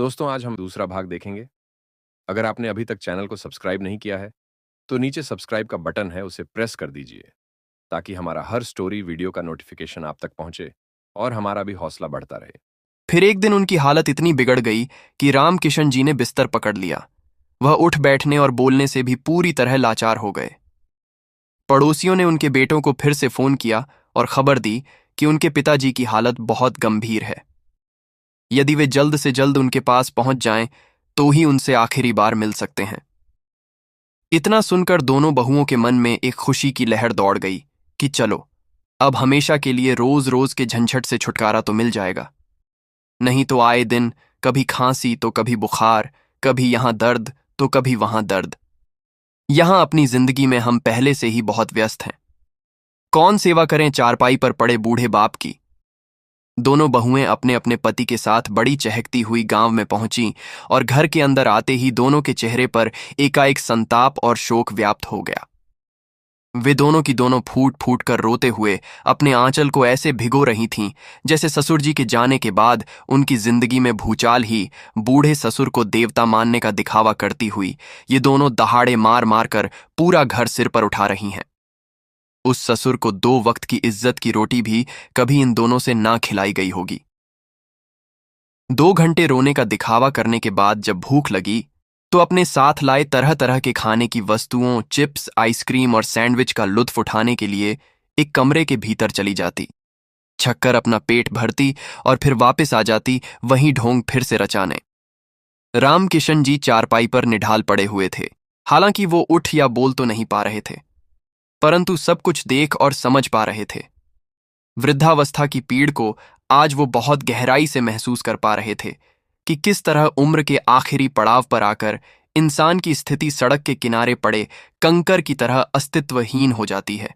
दोस्तों, आज हम दूसरा भाग देखेंगे। अगर आपने अभी तक चैनल को सब्सक्राइब नहीं किया है, तो नीचे सब्सक्राइब का बटन है, उसे प्रेस कर दीजिए, ताकि हमारा हर स्टोरी वीडियो का नोटिफिकेशन आप तक पहुंचे और हमारा भी हौसला बढ़ता रहे। फिर एक दिन उनकी हालत इतनी बिगड़ गई कि रामकिशन जी ने बिस्तर पकड़ लिया। वह उठ बैठने और बोलने से भी पूरी तरह लाचार हो गए। पड़ोसियों ने उनके बेटों को फिर से फोन किया और खबर दी कि उनके पिताजी की हालत बहुत गंभीर है। यदि वे जल्द से जल्द उनके पास पहुंच जाएं, तो ही उनसे आखिरी बार मिल सकते हैं। इतना सुनकर दोनों बहुओं के मन में एक खुशी की लहर दौड़ गई कि चलो, अब हमेशा के लिए रोज रोज के झंझट से छुटकारा तो मिल जाएगा। नहीं तो आए दिन कभी खांसी तो कभी बुखार, कभी यहां दर्द तो कभी वहां दर्द। यहां अपनी जिंदगी में हम पहले से ही बहुत व्यस्त हैं। कौन सेवा करें चारपाई पर पड़े बूढ़े बाप की। दोनों बहुएं अपने अपने पति के साथ बड़ी चहकती हुई गांव में पहुंची और घर के अंदर आते ही दोनों के चेहरे पर एकाएक संताप और शोक व्याप्त हो गया। वे दोनों की दोनों फूट फूट कर रोते हुए अपने आंचल को ऐसे भिगो रही थीं जैसे ससुर जी के जाने के बाद उनकी जिंदगी में भूचाल ही बूढ़े ससुर को देवता मानने का दिखावा करती हुई ये दोनों दहाड़े मार मार कर पूरा घर सिर पर उठा रही हैं। उस ससुर को 2 वक्त की इज्जत की रोटी भी कभी इन दोनों से ना खिलाई गई होगी। 2 घंटे रोने का दिखावा करने के बाद जब भूख लगी, तो अपने साथ लाए तरह तरह के खाने की वस्तुओं, चिप्स, आइसक्रीम और सैंडविच का लुत्फ उठाने के लिए एक कमरे के भीतर चली जाती, छक्कर अपना पेट भरती और फिर वापस आ जाती वहीं ढोंग फिर से रचाने। रामकिशन जी चारपाई पर निढाल पड़े हुए थे। हालांकि वो उठ या बोल तो नहीं पा रहे थे, परंतु सब कुछ देख और समझ पा रहे थे। वृद्धावस्था की पीड़ को आज वो बहुत गहराई से महसूस कर पा रहे थे कि किस तरह उम्र के आखिरी पड़ाव पर आकर इंसान की स्थिति सड़क के किनारे पड़े कंकर की तरह अस्तित्वहीन हो जाती है।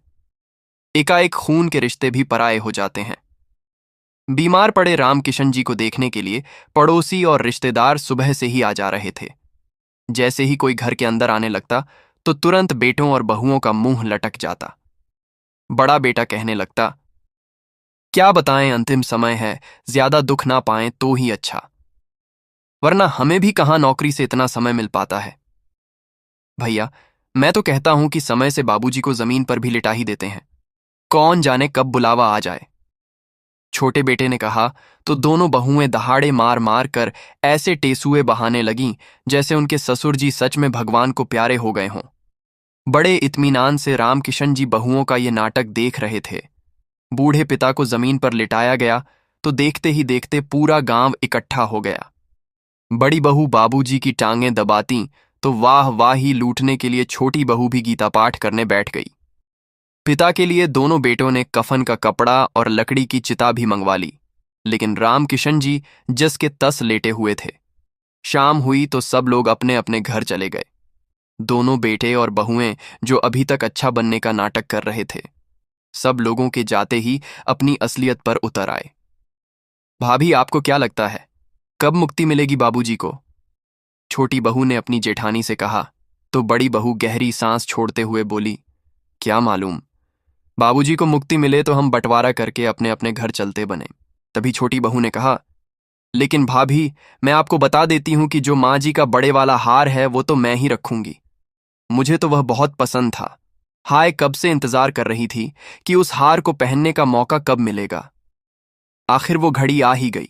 एकाएक खून के रिश्ते भी पराये हो जाते हैं। बीमार पड़े रामकिशन जी को देखने के लिए पड़ोसी और रिश्तेदार सुबह से ही आ जा रहे थे। जैसे ही कोई घर के अंदर आने लगता, तो तुरंत बेटों और बहुओं का मुंह लटक जाता। बड़ा बेटा कहने लगता, क्या बताएं, अंतिम समय है, ज्यादा दुख ना पाएं तो ही अच्छा, वरना हमें भी कहां नौकरी से इतना समय मिल पाता है। भैया, मैं तो कहता हूं कि समय से बाबूजी को जमीन पर भी लिटा ही देते हैं, कौन जाने कब बुलावा आ जाए। छोटे बेटे ने कहा तो दोनों बहुएं दहाड़े मार मार कर ऐसे टेसुए बहाने लगीं जैसे उनके ससुर जी सच में भगवान को प्यारे हो गए हों। बड़े इत्मीनान से रामकिशन जी बहुओं का ये नाटक देख रहे थे। बूढ़े पिता को जमीन पर लिटाया गया तो देखते ही देखते पूरा गांव इकट्ठा हो गया। बड़ी बहू बाबूजी की टांगें दबाती तो वाह वाह ही लूटने के लिए छोटी बहू भी गीता पाठ करने बैठ गई। पिता के लिए दोनों बेटों ने कफन का कपड़ा और लकड़ी की चिता भी मंगवा ली, लेकिन रामकिशन जी जस के तस लेटे हुए थे। शाम हुई तो सब लोग अपने अपने घर चले गए। दोनों बेटे और बहुएं जो अभी तक अच्छा बनने का नाटक कर रहे थे, सब लोगों के जाते ही अपनी असलियत पर उतर आए। भाभी, आपको क्या लगता है, कब मुक्ति मिलेगी बाबूजी को? छोटी बहू ने अपनी जेठानी से कहा तो बड़ी बहू गहरी सांस छोड़ते हुए बोली, क्या मालूम, बाबूजी को मुक्ति मिले तो हम बंटवारा करके अपने अपने घर चलते बने। तभी छोटी बहू ने कहा, लेकिन भाभी, मैं आपको बता देती हूं कि जो माँ जी का बड़े वाला हार है वो तो मैं ही रखूंगी। मुझे तो वह बहुत पसंद था। हाय, कब से इंतजार कर रही थी कि उस हार को पहनने का मौका कब मिलेगा। आखिर वो घड़ी आ ही गई।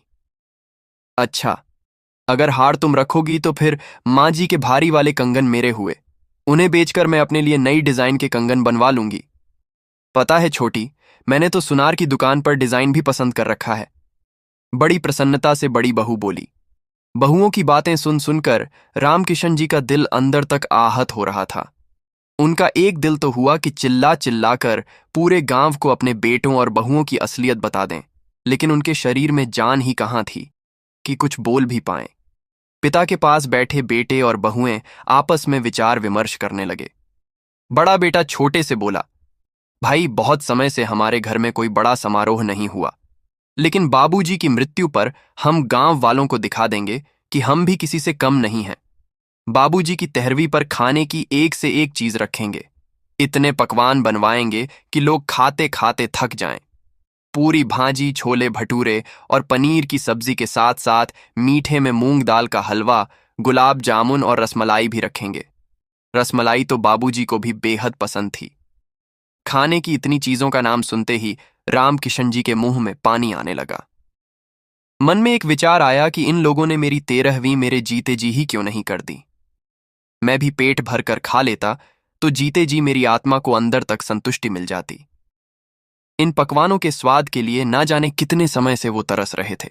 अच्छा, अगर हार तुम रखोगी तो फिर माँ जी के भारी वाले कंगन मेरे हुए, उन्हें बेचकर मैं अपने लिए नई डिजाइन के कंगन बनवा लूंगी। पता है छोटी, मैंने तो सुनार की दुकान पर डिजाइन भी पसंद कर रखा है। बड़ी प्रसन्नता से बड़ी बहू बोली। बहुओं की बातें सुन सुनकर रामकिशन जी का दिल अंदर तक आहत हो रहा था। उनका एक दिल तो हुआ कि चिल्ला चिल्लाकर पूरे गांव को अपने बेटों और बहुओं की असलियत बता दें, लेकिन उनके शरीर में जान ही कहां थी कि कुछ बोल भी पाएं। पिता के पास बैठे बेटे और बहुएं आपस में विचार विमर्श करने लगे। बड़ा बेटा छोटे से बोला, भाई, बहुत समय से हमारे घर में कोई बड़ा समारोह नहीं हुआ, लेकिन बाबूजी की मृत्यु पर हम गांव वालों को दिखा देंगे कि हम भी किसी से कम नहीं हैं। बाबूजी की तेहरवीं पर खाने की एक से एक चीज रखेंगे, इतने पकवान बनवाएंगे कि लोग खाते खाते थक जाएं। पूरी भाजी, छोले भटूरे और पनीर की सब्जी के साथ साथ मीठे में मूंग दाल का हलवा, गुलाब जामुन और रसमलाई भी रखेंगे। रसमलाई तो बाबूजी को भी बेहद पसंद थी। खाने की इतनी चीजों का नाम सुनते ही रामकिशन जी के मुंह में पानी आने लगा। मन में एक विचार आया कि इन लोगों ने मेरी 13वीं मेरे जीते जी ही क्यों नहीं कर दी। मैं भी पेट भर कर खा लेता तो जीते जी मेरी आत्मा को अंदर तक संतुष्टि मिल जाती। इन पकवानों के स्वाद के लिए ना जाने कितने समय से वो तरस रहे थे।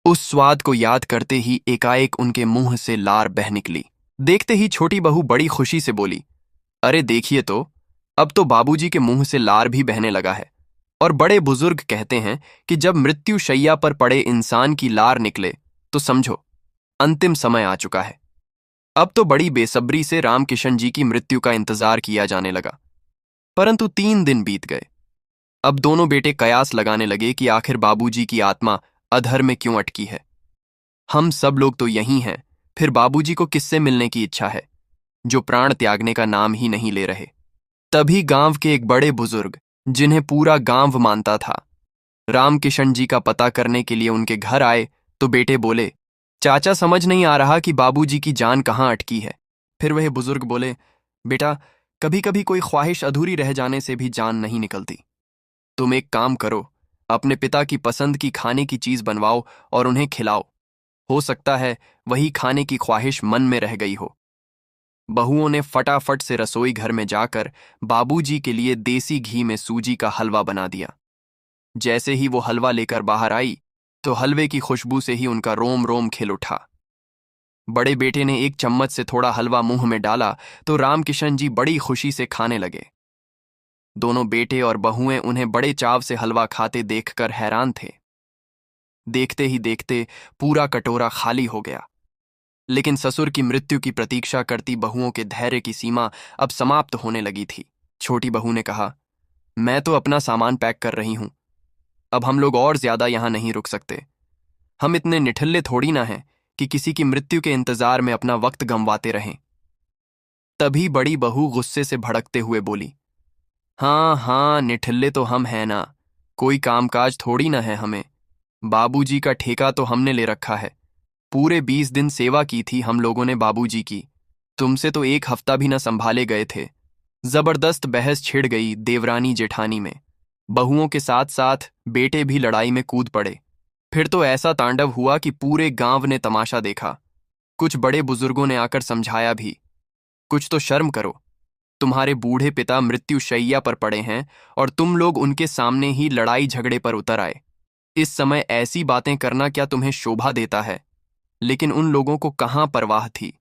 उस स्वाद को याद करते ही एकाएक उनके मुंह से लार बह निकली। देखते ही छोटी बहू बड़ी खुशी से बोली, अरे देखिए तो, अब तो बाबूजी के मुंह से लार भी बहने लगा है। और बड़े बुजुर्ग कहते हैं कि जब मृत्यु शैया पर पड़े इंसान की लार निकले तो समझो अंतिम समय आ चुका है। अब तो बड़ी बेसब्री से रामकिशन जी की मृत्यु का इंतजार किया जाने लगा। परंतु 3 दिन बीत गए। अब दोनों बेटे कयास लगाने लगे कि आखिर बाबूजी की आत्मा अधर में क्यों अटकी है। हम सब लोग तो यहीं हैं, फिर बाबूजी को किससे मिलने की इच्छा है, जो प्राण त्यागने का नाम ही नहीं ले रहे। तभी गांव के एक बड़े बुजुर्ग, जिन्हें पूरा गांव मानता था, रामकिशन जी का पता करने के लिए उनके घर आए तो बेटे बोले, चाचा समझ नहीं आ रहा कि बाबूजी की जान कहाँ अटकी है। फिर वह बुजुर्ग बोले, बेटा कभी कभी कोई ख्वाहिश अधूरी रह जाने से भी जान नहीं निकलती। तुम एक काम करो, अपने पिता की पसंद की खाने की चीज बनवाओ और उन्हें खिलाओ। हो सकता है वही खाने की ख्वाहिश मन में रह गई हो। बहुओं ने फटाफट से रसोई घर में जाकर बाबूजी के लिए देसी घी में सूजी का हलवा बना दिया। जैसे ही वो हलवा लेकर बाहर आई तो हलवे की खुशबू से ही उनका रोम रोम खिल उठा। बड़े बेटे ने एक चम्मच से थोड़ा हलवा मुंह में डाला तो रामकिशन जी बड़ी खुशी से खाने लगे। दोनों बेटे और बहुएं उन्हें बड़े चाव से हलवा खाते देखकर हैरान थे। देखते ही देखते पूरा कटोरा खाली हो गया। लेकिन ससुर की मृत्यु की प्रतीक्षा करती बहुओं के धैर्य की सीमा अब समाप्त होने लगी थी। छोटी बहू ने कहा, मैं तो अपना सामान पैक कर रही हूं। अब हम लोग और ज्यादा यहां नहीं रुक सकते। हम इतने निठल्ले थोड़ी ना हैं कि किसी की मृत्यु के इंतजार में अपना वक्त गंवाते रहें। तभी बड़ी बहू गुस्से से भड़कते हुए बोली, हाँ हाँ, निठल्ले तो हम हैं ना, कोई कामकाज थोड़ी ना है हमें। बाबूजी का ठेका तो हमने ले रखा है। पूरे 20 दिन सेवा की थी हम लोगों ने बाबूजी की। तुमसे तो 1 हफ्ता भी न संभाले गए थे। जबरदस्त बहस छिड़ गई देवरानी जेठानी में। बहुओं के साथ साथ बेटे भी लड़ाई में कूद पड़े। फिर तो ऐसा तांडव हुआ कि पूरे गांव ने तमाशा देखा। कुछ बड़े बुजुर्गों ने आकर समझाया भी, कुछ तो शर्म करो। तुम्हारे बूढ़े पिता मृत्यु शैया पर पड़े हैं और तुम लोग उनके सामने ही लड़ाई झगड़े पर उतर आए। इस समय ऐसी बातें करना क्या तुम्हें शोभा देता है? लेकिन उन लोगों को कहां परवाह थी।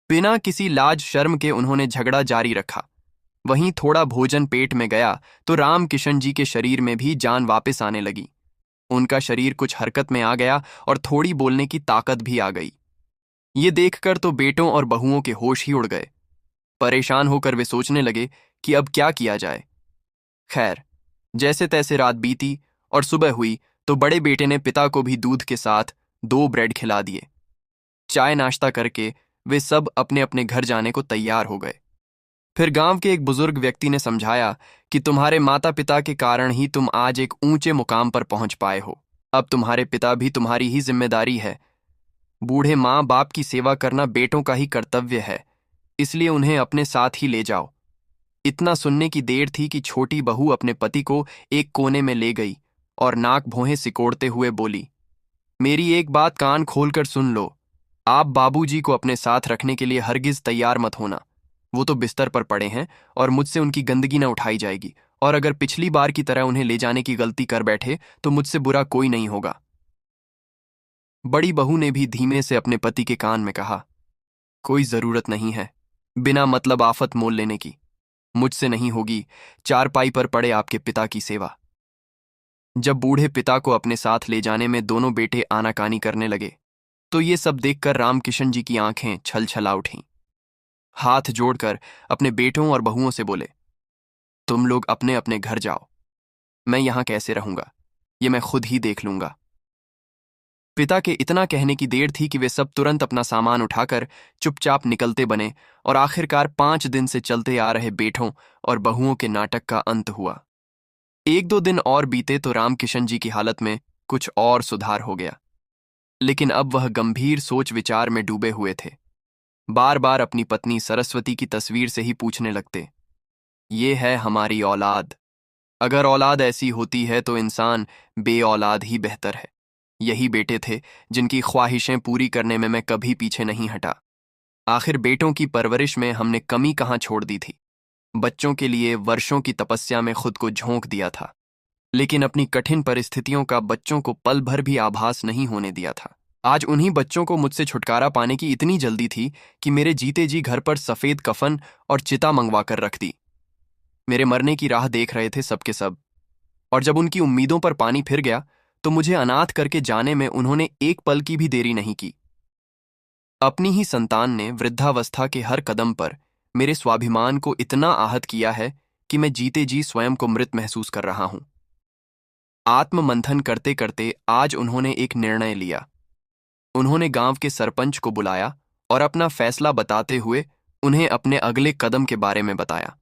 बिना किसी लाज शर्म के उन्होंने झगड़ा जारी रखा। वहीं थोड़ा भोजन पेट में गया तो रामकिशन जी के शरीर में भी जान वापस आने लगी। उनका शरीर कुछ हरकत में आ गया और थोड़ी बोलने की ताकत भी आ गई। ये देखकर तो बेटों और बहुओं के होश ही उड़ गए। परेशान होकर वे सोचने लगे कि अब क्या किया जाए। खैर, जैसे तैसे रात बीती और सुबह हुई तो बड़े बेटे ने पिता को भी दूध के साथ 2 ब्रेड खिला दिए। चाय नाश्ता करके वे सब अपने अपने घर जाने को तैयार हो गए। फिर गांव के एक बुजुर्ग व्यक्ति ने समझाया कि तुम्हारे माता पिता के कारण ही तुम आज एक ऊंचे मुकाम पर पहुंच पाए हो। अब तुम्हारे पिता भी तुम्हारी ही जिम्मेदारी है। बूढ़े माँ बाप की सेवा करना बेटों का ही कर्तव्य है, इसलिए उन्हें अपने साथ ही ले जाओ। इतना सुनने की देर थी कि छोटी बहू अपने पति को एक कोने में ले गई और नाक भौहें सिकोड़ते हुए बोली, मेरी एक बात कान खोलकर सुन लो। आप बाबूजी को अपने साथ रखने के लिए हरगिज तैयार मत होना। वो तो बिस्तर पर पड़े हैं और मुझसे उनकी गंदगी न उठाई जाएगी, और अगर पिछली बार की तरह उन्हें ले जाने की गलती कर बैठे तो मुझसे बुरा कोई नहीं होगा। बड़ी बहू ने भी धीमे से अपने पति के कान में कहा, कोई जरूरत नहीं है बिना मतलब आफत मोल लेने की। मुझसे नहीं होगी चारपाई पर पड़े आपके पिता की सेवा। जब बूढ़े पिता को अपने साथ ले जाने में दोनों बेटे आनाकानी करने लगे तो ये सब देखकर रामकिशन जी की आंखें छल छला उठीं। हाथ जोड़कर अपने बेटों और बहुओं से बोले, तुम लोग अपने अपने घर जाओ। मैं यहां कैसे रहूंगा, ये मैं खुद ही देख लूंगा। पिता के इतना कहने की देर थी कि वे सब तुरंत अपना सामान उठाकर चुपचाप निकलते बने और आखिरकार 5 दिन से चलते आ रहे बेटों और बहुओं के नाटक का अंत हुआ। एक दो दिन और बीते तो रामकिशन जी की हालत में कुछ और सुधार हो गया, लेकिन अब वह गंभीर सोच विचार में डूबे हुए थे। बार बार अपनी पत्नी सरस्वती की तस्वीर से ही पूछने लगते, ये है हमारी औलाद। अगर औलाद ऐसी होती है तो इंसान बे औलाद ही बेहतर है। यही बेटे थे जिनकी ख्वाहिशें पूरी करने में मैं कभी पीछे नहीं हटा। आखिर बेटों की परवरिश में हमने कमी कहाँ छोड़ दी थी। बच्चों के लिए वर्षों की तपस्या में खुद को झोंक दिया था, लेकिन अपनी कठिन परिस्थितियों का बच्चों को पल भर भी आभास नहीं होने दिया था। आज उन्हीं बच्चों को मुझसे छुटकारा पाने की इतनी जल्दी थी कि मेरे जीते जी घर पर सफेद कफन और चिता मंगवा कर रख दी। मेरे मरने की राह देख रहे थे सबके सब, और जब उनकी उम्मीदों पर पानी फिर गया तो मुझे अनाथ करके जाने में उन्होंने एक पल की भी देरी नहीं की। अपनी ही संतान ने वृद्धावस्था के हर कदम पर मेरे स्वाभिमान को इतना आहत किया है कि मैं जीते जी स्वयं को मृत महसूस कर रहा हूं। आत्ममंथन करते करते आज उन्होंने एक निर्णय लिया। उन्होंने गांव के सरपंच को बुलाया और अपना फैसला बताते हुए उन्हें अपने अगले कदम के बारे में बताया।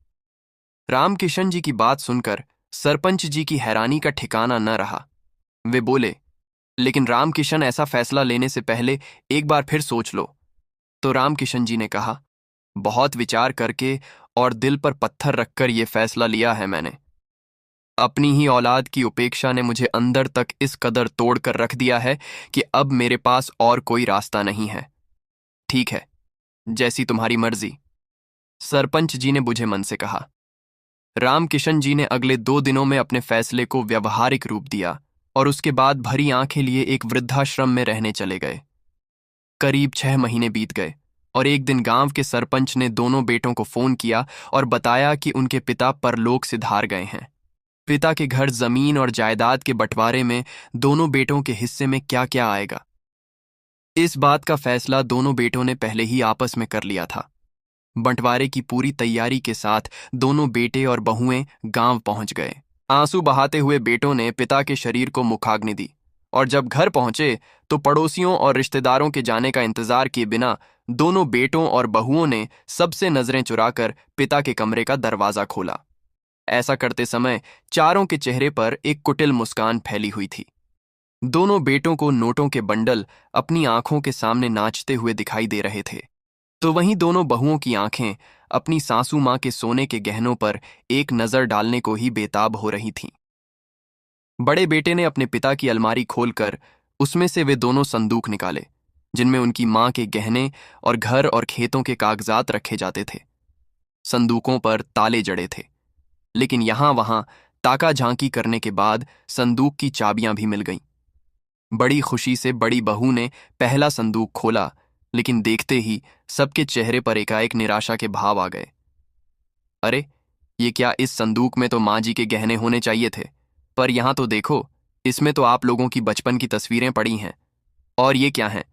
रामकिशन जी की बात सुनकर सरपंच जी की हैरानी का ठिकाना न रहा। वे बोले, लेकिन रामकिशन, ऐसा फैसला लेने से पहले एक बार फिर सोच लो। तो रामकिशन जी ने कहा, बहुत विचार करके और दिल पर पत्थर रखकर यह फैसला लिया है मैंने। अपनी ही औलाद की उपेक्षा ने मुझे अंदर तक इस कदर तोड़कर रख दिया है कि अब मेरे पास और कोई रास्ता नहीं है। ठीक है, जैसी तुम्हारी मर्जी, सरपंच जी ने बुझे मन से कहा। रामकिशन जी ने अगले 2 दिनों में अपने फैसले को व्यवहारिक रूप दिया और उसके बाद भरी आंखें लिए एक वृद्धाश्रम में रहने चले गए। करीब 6 महीने बीत गए और एक दिन गांव के सरपंच ने दोनों बेटों को फोन किया और बताया कि उनके पिता परलोक सिधार गए हैं। पिता के घर, जमीन और जायदाद के बंटवारे में दोनों बेटों के हिस्से में क्या क्या आएगा, इस बात का फैसला दोनों बेटों ने पहले ही आपस में कर लिया था। बंटवारे की पूरी तैयारी के साथ दोनों बेटे और बहुएं गांव पहुंच गए। आंसू बहाते हुए बेटों ने पिता के शरीर को मुखाग्नि दी और जब घर पहुंचे तो पड़ोसियों और रिश्तेदारों के जाने का इंतजार किए बिना दोनों बेटों और बहुओं ने सबसे नजरें चुराकर पिता के कमरे का दरवाजा खोला। ऐसा करते समय चारों के चेहरे पर एक कुटिल मुस्कान फैली हुई थी। दोनों बेटों को नोटों के बंडल अपनी आंखों के सामने नाचते हुए दिखाई दे रहे थे, तो वहीं दोनों बहुओं की आंखें अपनी सासू मां के सोने के गहनों पर एक नजर डालने को ही बेताब हो रही थीं। बड़े बेटे ने अपने पिता की अलमारी खोलकर उसमें से वे दोनों संदूक निकाले जिनमें उनकी मां के गहने और घर और खेतों के कागजात रखे जाते थे। संदूकों पर ताले जड़े थे, लेकिन यहां वहां ताका झांकी करने के बाद संदूक की चाबियां भी मिल गईं। बड़ी खुशी से बड़ी बहू ने पहला संदूक खोला, लेकिन देखते ही सबके चेहरे पर एकाएक निराशा के भाव आ गए। अरे, ये क्या, इस संदूक में तो माँ जी के गहने होने चाहिए थे, पर यहां तो देखो, इसमें तो आप लोगों की बचपन की तस्वीरें पड़ी हैं। और ये क्या हैं?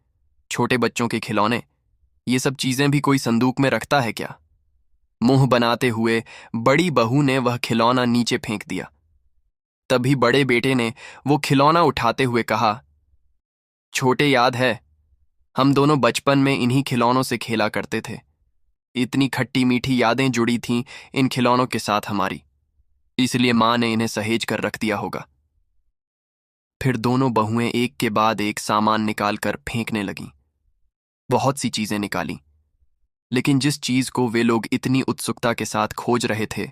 छोटे बच्चों के खिलौने। ये सब चीजें भी कोई संदूक में रखता है क्या? मुंह बनाते हुए बड़ी बहू ने वह खिलौना नीचे फेंक दिया। तभी बड़े बेटे ने वो खिलौना उठाते हुए कहा, छोटे, याद है, हम दोनों बचपन में इन्हीं खिलौनों से खेला करते थे। इतनी खट्टी मीठी यादें जुड़ी थीं इन खिलौनों के साथ हमारी, इसलिए मां ने इन्हें सहेज कर रख दिया होगा। फिर दोनों बहुएं एक के बाद एक सामान निकालकर फेंकने लगीं। बहुत सी चीजें निकाली, लेकिन जिस चीज को वे लोग इतनी उत्सुकता के साथ खोज रहे थे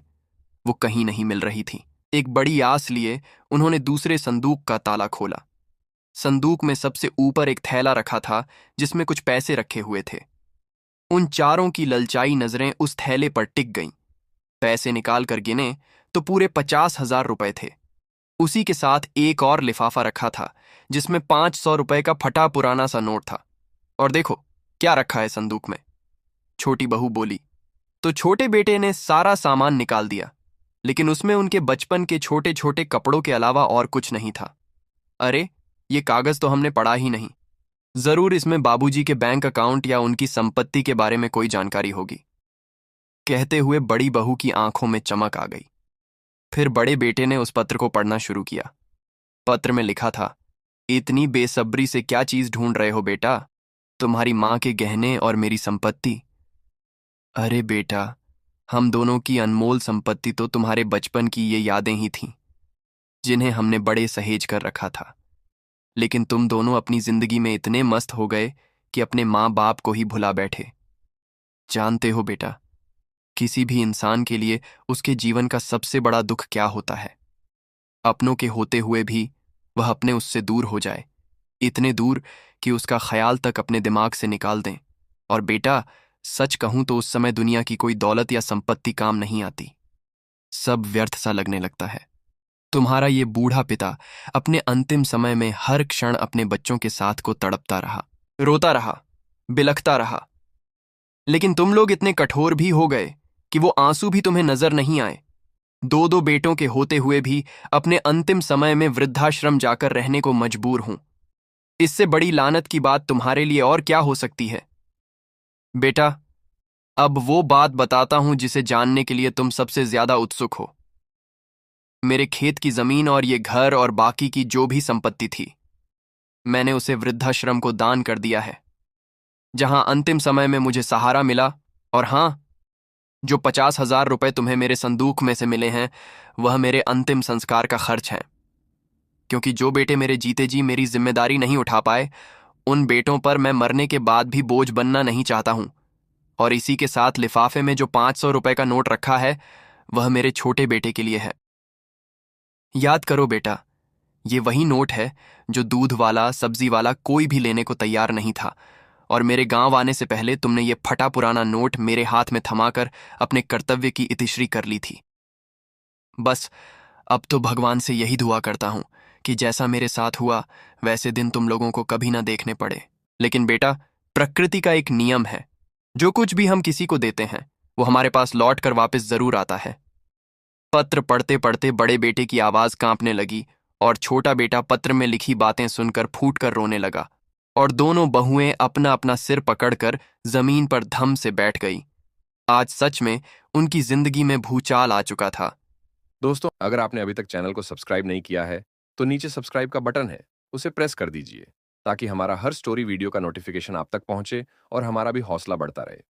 वो कहीं नहीं मिल रही थी। एक बड़ी आस लिए उन्होंने दूसरे संदूक का ताला खोला। संदूक में सबसे ऊपर एक थैला रखा था जिसमें कुछ पैसे रखे हुए थे। उन चारों की ललचाई नजरें उस थैले पर टिक गईं। पैसे निकालकर गिने तो पूरे 50,000 रुपए थे। उसी के साथ एक और लिफाफा रखा था जिसमें 500 रुपए का फटा पुराना सा नोट था। और देखो क्या रखा है संदूक में, छोटी बहू बोली। तो छोटे बेटे ने सारा सामान निकाल दिया, लेकिन उसमें उनके बचपन के छोटे छोटे कपड़ों के अलावा और कुछ नहीं था। अरे, ये कागज तो हमने पढ़ा ही नहीं। जरूर इसमें बाबूजी के बैंक अकाउंट या उनकी संपत्ति के बारे में कोई जानकारी होगी। कहते हुए बड़ी बहू की आंखों में चमक आ गई। फिर बड़े बेटे ने उस पत्र को पढ़ना शुरू किया। पत्र में लिखा था, इतनी बेसब्री से क्या चीज ढूंढ रहे हो बेटा? तुम्हारी मां के गहने और मेरी संपत्ति। अरे बेटा, हम दोनों की अनमोल संपत्ति तो तुम्हारे बचपन की ये यादें ही थीं। जिन्हें हमने बड़े सहेज कर रखा था। लेकिन तुम दोनों अपनी जिंदगी में इतने मस्त हो गए कि अपने माँ बाप को ही भुला बैठे। जानते हो बेटा, किसी भी इंसान के लिए उसके जीवन का सबसे बड़ा दुख क्या होता है? अपनों के होते हुए भी वह अपने उससे दूर हो जाए, इतने दूर कि उसका ख्याल तक अपने दिमाग से निकाल दें। और बेटा, सच कहूं तो उस समय दुनिया की कोई दौलत या संपत्ति काम नहीं आती। सब व्यर्थ सा लगने लगता है। तुम्हारा ये बूढ़ा पिता अपने अंतिम समय में हर क्षण अपने बच्चों के साथ को तड़पता रहा, रोता रहा, बिलखता रहा। लेकिन तुम लोग इतने कठोर भी हो गए कि वो आंसू भी तुम्हें नजर नहीं आए। दो दो बेटों के होते हुए भी अपने अंतिम समय में वृद्धाश्रम जाकर रहने को मजबूर हूं। इससे बड़ी लानत की बात तुम्हारे लिए और क्या हो सकती है? बेटा, अब वो बात बताता हूं जिसे जानने के लिए तुम सबसे ज्यादा उत्सुक हो। मेरे खेत की जमीन और ये घर और बाकी की जो भी संपत्ति थी, मैंने उसे वृद्धाश्रम को दान कर दिया है, जहां अंतिम समय में मुझे सहारा मिला। और हां, जो 50,000 रुपए तुम्हें मेरे संदूक में से मिले हैं, वह मेरे अंतिम संस्कार का खर्च है। क्योंकि जो बेटे मेरे जीते जी मेरी जिम्मेदारी नहीं उठा पाए, उन बेटों पर मैं मरने के बाद भी बोझ बनना नहीं चाहता हूं। और इसी के साथ लिफाफे में जो 500 रुपए का नोट रखा है, वह मेरे छोटे बेटे के लिए है। याद करो बेटा, ये वही नोट है जो दूध वाला, सब्जी वाला कोई भी लेने को तैयार नहीं था। और मेरे गांव आने से पहले तुमने ये फटा पुराना नोट मेरे हाथ में थमाकर अपने कर्तव्य की इतिश्री कर ली थी। बस, अब तो भगवान से यही दुआ करता हूं कि जैसा मेरे साथ हुआ वैसे दिन तुम लोगों को कभी ना देखने पड़े। लेकिन बेटा, प्रकृति का एक नियम है, जो कुछ भी हम किसी को देते हैं वो हमारे पास लौट कर वापस जरूर आता है। पत्र पढ़ते पढ़ते बड़े बेटे की आवाज कांपने लगी और छोटा बेटा पत्र में लिखी बातें सुनकर फूट कर रोने लगा। और दोनों बहुएं अपना अपना सिर पकड़कर जमीन पर धम से बैठ गई। आज सच में उनकी जिंदगी में भूचाल आ चुका था। दोस्तों, अगर आपने अभी तक चैनल को सब्सक्राइब नहीं किया है, तो नीचे सब्सक्राइब का बटन है, उसे प्रेस कर दीजिए ताकि हमारा हर स्टोरी वीडियो का नोटिफिकेशन आप तक पहुंचे और हमारा भी हौसला बढ़ता रहे।